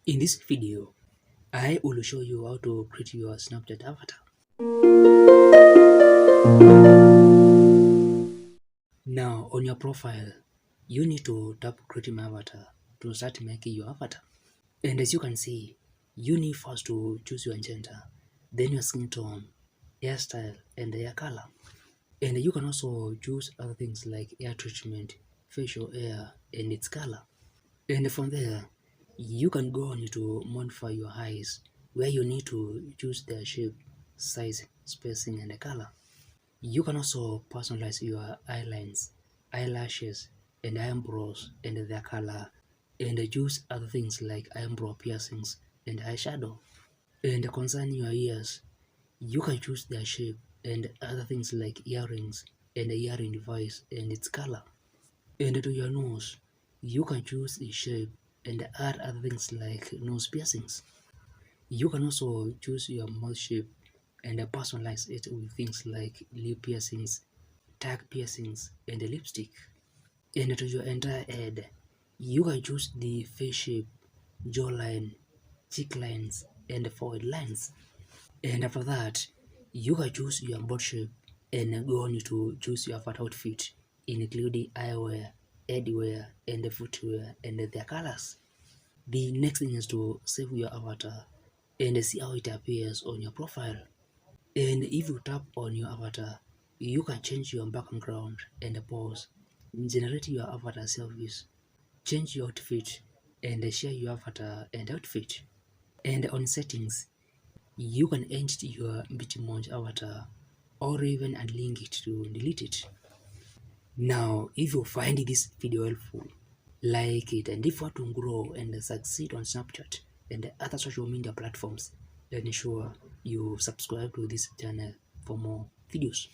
In this video, I will show you how to create your Snapchat avatar. Now, on your profile, you need to tap create my avatar to start making your avatar. And as you can see, you need first to choose your gender, then your skin tone, hairstyle, and hair color. And you can also choose other things like hair treatment, facial hair, and its color. And from there, you can go on to modify your eyes, where you need to choose their shape, size, spacing, and the color. You can also personalize your eyelines, eyelashes, and eyebrows and their color, and choose other things like eyebrow piercings and eyeshadow. And concerning your ears, you can choose their shape and other things like earrings and the earring device and its color. And to your nose, you can choose the shape and add other things like nose piercings. You can also choose your mouth shape and personalize it with things like lip piercings, tag piercings, and a lipstick. And to your entire head, you can choose the face shape, jawline, cheek lines, and forehead lines. And after that, you can choose your body shape and go on to choose your avatar outfit, including eyewear, headwear, and footwear, and their colors. The next thing is to save your avatar and see how it appears on your profile. And if you tap on your avatar, you can change your background and pose, generate your avatar selfies, change your outfit, and share your avatar and outfit. And on settings, you can edit your Bitmoji avatar or even unlink it to delete it. Now, if you find this video helpful, like it, and if you want to grow and succeed on Snapchat and other social media platforms, then ensure you subscribe to this channel for more videos.